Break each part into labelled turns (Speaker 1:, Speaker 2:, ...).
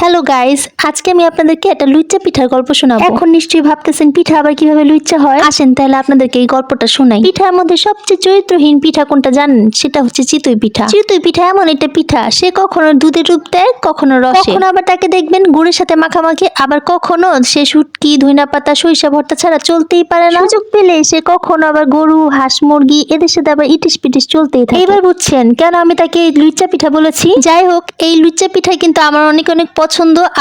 Speaker 1: Hello guys, আজকে আমি আপনাদেরকে একটা লুচ্চা পিঠার গল্প শোনাবো। এখন নিশ্চয়ই ভাবতেছেন পিঠা আবার কিভাবে লুচ্চা হয়। আসেন তাহলে আপনাদেরকে এই গল্পটা শোনাই। পিঠার মধ্যে সবচেয়ে চরিত্রহীন পিঠা কোনটা জানেন? সেটা হচ্ছে চিতই পিঠা। চিতই পিঠা এমন একটা পিঠা, সে কখনো দুধে ডুব দেয়, কখনো রসে, কখনো আবার তাকে দেখবেন গুড়ের সাথে মাখামাখি, আবার কখনো সে শুটকি, ধইনা পাতা, সরিষা ভর্তা ছাড়া চলতেই পারে না। সুযোগ পেলে সে কখনো আবার গরু, হাঁস, মুরগি এদের সাথে আবার ইটিস পিটিস চলতেই থাকে। এবার বুঝছেন কেন আমি তাকে এই লুচ্চা পিঠা বলেছি। যাই হোক, এই লুচ্চা পিঠা কিন্তু আমার অনেক অনেক পছন্দ।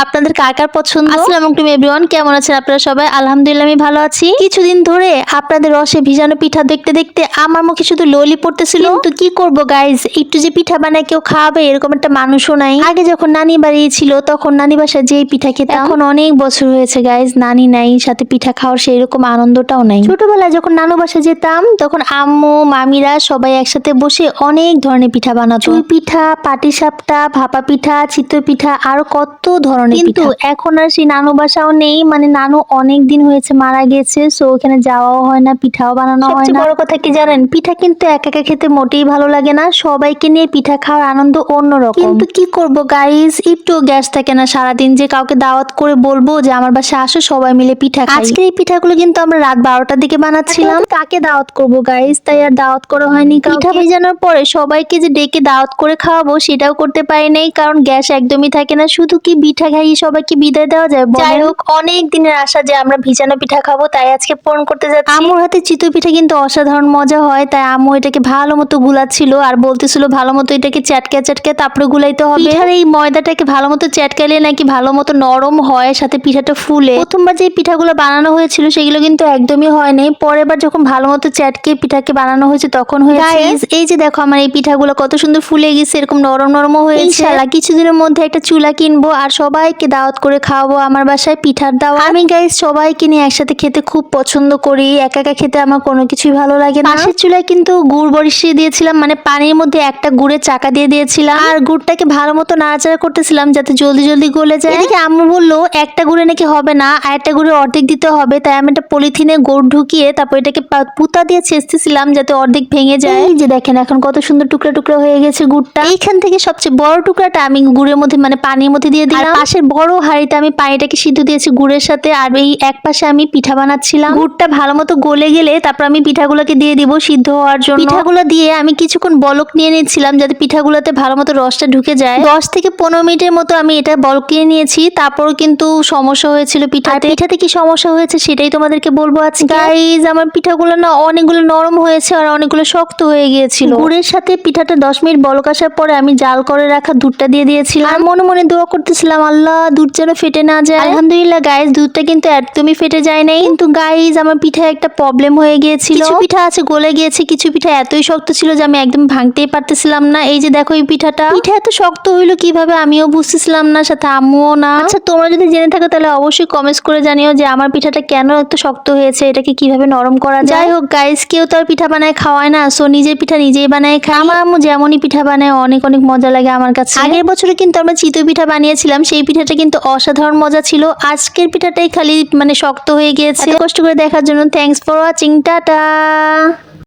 Speaker 1: আপনাদের কার কার পছন্দ? আসসালামু আলাইকুম এভরিওয়ান, কেমন আছেন আপনারা সবাই? আলহামদুলিল্লাহ আমি ভালো আছি। কিছুদিন ধরে আপনাদের রসে ভিজানো পিঠা দেখতে দেখতে আমার মুখে শুধু ললি পড়তেছিল। কিন্তু কি করব গাইজ, একটু যে পিঠা বানায় কেউ খাওয়াবে এরকম একটা মানুষও নাই। আগে যখন নানি বাড়ি ছিল তখন নানি বাসায় যেই পিঠা খেতাম, এখন অনেক বছর হয়েছে গাইজ, নানি নাই, সাথে পিঠা খাওয়ার সেই রকম আনন্দটাও নাই। ছোটবেলায় যখন নানু বাসায় যেতাম তখন আম্মু মামিরা সবাই একসাথে বসে অনেক ধরনের পিঠা বানাতো। চুই পিঠা, পাটিসাপটা, ভাপা পিঠা, চিতই পিঠা, আরো কত ধরনের। কিন্তু এখন আর সেই নানু বাসাও নেই, মানে নানু অনেক দিন হয়েছে মারা গেছে, সো ওখানে যাওয়াও হয় না, পিঠাও বানানো হয় না। বড় কথা কি জানেন, পিঠা কিন্তু একা একা খেতে মোটেই ভালো লাগে না, সবাইকে নিয়ে পিঠা খাওয়ার আনন্দ অন্যরকম। কিন্তু কি করব গাইস, একটু গ্যাস থাকে না সারাদিন যে কাউকে দাওয়াত করে বলবো যে আমার বাসায় আসো সবাই মিলে পিঠা খাই। আজকে এই পিঠাগুলো কিন্তু আমরা রাত 12টার দিকে বানাচ্ছিলাম। কাকে দাওয়াত করব গাইস, তাই আর দাওয়াত করা হয়নি। পিঠা ভেজানোর পরে সবাইকে যে ডেকে দাওয়াত করে খাওয়াবো সেটাও করতে পারি নাই, কারণ গ্যাস একদমই থাকে না। শুধু কি পিঠা খাইয়ে সবাইকে বিদায় দেওয়া যায়? যাই হোক, অনেক দিনের আশা যে আমরা ভিজানো পিঠা খাবো, তাই আজকে পূরণ করতে যাচ্ছি। আম্মুর হাতে চিতই পিঠা কিন্তু অসাধারণ মজা হয়, তাই আম্মু এটাকে ভালো মতো গুলাচ্ছিল আর বলতেছিল ভালো মতো এটাকে চ্যাটকে চ্যাটকে তারপরে গুলাইতে হবে। পিঠার এই ময়দাটাকে ভালো মতো চ্যাটকালে নাকি ভালো মতো নরম হয়, সাথে পিঠাটা ফুলে। প্রথমবার যে পিঠাগুলো বানানো হয়েছিল সেগুলো কিন্তু একদমই হয় নাই, পরের বার যখন ভালো মতো চ্যাটকে পিঠাকে বানানো হয়েছে তখন হয়েছে। এই যে দেখো আমার এই পিঠাগুলো কত সুন্দর ফুলে গেছে, এরকম নরম নরম হয়েছে। ইনশাআল্লাহ কিছুদিনের মধ্যে একটা চুলা কিনবো আর সবাইকে দাওয়াত করে খাওয়াবো আমার বাসায় পিঠার দাওয়াত। আমি গাইস সবাইকে নিয়ে একসাথে খেতে খুব পছন্দ করি, একা একা খেতে আমার কোনো কিছুই ভালো লাগে না। পাশের চুলায় কিন্তু গুড় বসিয়ে দিয়েছিলাম, মানে পানির মধ্যে একটা গুড়ের চাকা দিয়ে দিয়েছিলাম আর গুড়টাকে ভালো মতো নাড়াচাড়া করতেছিলাম যাতে জলদি জলদি গলে যায়। এদিকে আম্মু বললো একটা গুড়ে নাকি হবে না, আর একটা গুড়ে অর্ধেক দিতে হবে, তাই আমি একটা পলিথিনে গুড় ঢুকিয়ে তারপর এটাকে পুতা দিয়ে ছেঁচতেছিলাম যাতে অর্ধেক ভেঙে যায়। এই যে দেখেন এখন কত সুন্দর টুকরা টুকরা হয়ে গেছে গুড়টা। এইখান থেকে সবচেয়ে বড় টুকরাটা আমি গুড়ের মধ্যে মানে পানির মধ্যে দিয়ে দিলাম। পাশের বড় হাঁড়িতে আমি পানিটাকে সিদ্ধ দিয়েছি গুড়ের সাথে, আর এই এক পাশে আমি পিঠা বানাচ্ছিলাম। গুড়টা ভালো মতো গলে গেলে তারপর আমি পিঠাগুলোকে দিয়ে দিব সিদ্ধ হওয়ার জন্য। পিঠাগুলো দিয়ে আমি কিছুক্ষণ বলক নিয়ে নিচ্ছিলাম যাতে পিঠাগুলোতে ভালো মতো রসটা ঢুকে যায়। 10 থেকে 15 মিনিটের মতো আমি এটা বলক নিয়ে নিয়েছি, তারপরও কিন্তু সমস্যা হয়েছিল পিঠাতে। পিঠাতে কি সমস্যা হয়েছে সেটাই তোমাদেরকে বলবো আজকে। গাইস আমার পিঠাগুলো না অনেকগুলো নরম হয়েছে আর অনেকগুলো শক্ত হয়ে গিয়েছিল। গুড়ের সাথে পিঠাটা 10 মিনিট বলক আসার পরে আমি জাল করে রাখা দুধটা দিয়ে দিয়েছিলাম আর মনে মনে দোয়া করতেছিলাম আল্লাহ দুধ যেন ফেটে না যায়। আলহামদুলিল্লাহ গাইস দুধটা কিন্তু একদমই ফেটে যায় নাই। কিন্তু গাইস আমার পিঠায় একটা প্রবলেম হয়ে গিয়েছিল, কিছু পিঠা আছে গলে গিয়েছে, কিছু পিঠা এতই শক্ত ছিল যে আমি একদম ভাঙতেই পারতেছিলাম না। এই যে দেখো এই পিঠা এত শক্ত হইলো কিভাবে আমিও বুঝতেছিলাম না, সাথে আম্মুও না। আচ্ছা তোমরা যদি জেনে থাকো তাহলে অবশ্যই কমেন্টস করে জানিও যে আমার পিঠাটা কেন এত শক্ত হয়েছে, এটাকে কিভাবে নরম করা যায়। যাই হোক গাইস, কেউ তো আর পিঠা বানায় খাওয়ায় না, সো নিজের পিঠা নিজেই বানায় খাই। আমার আম্মু যেমনই পিঠা বানায় অনেক অনেক মজা লাগে আমার কাছে। আগের বছরে কিন্তু আমরা চিতই পিঠা বানিয়েছিলাম, সেই পিঠাটা কিন্তু অসাধারণ মজা ছিল। আজকের পিঠাটাই খালি মানে শক্ত হয়ে গিয়েছে। কষ্ট করে দেখার জন্য থ্যাঙ্কস ফর ওয়াচিং, টাটা।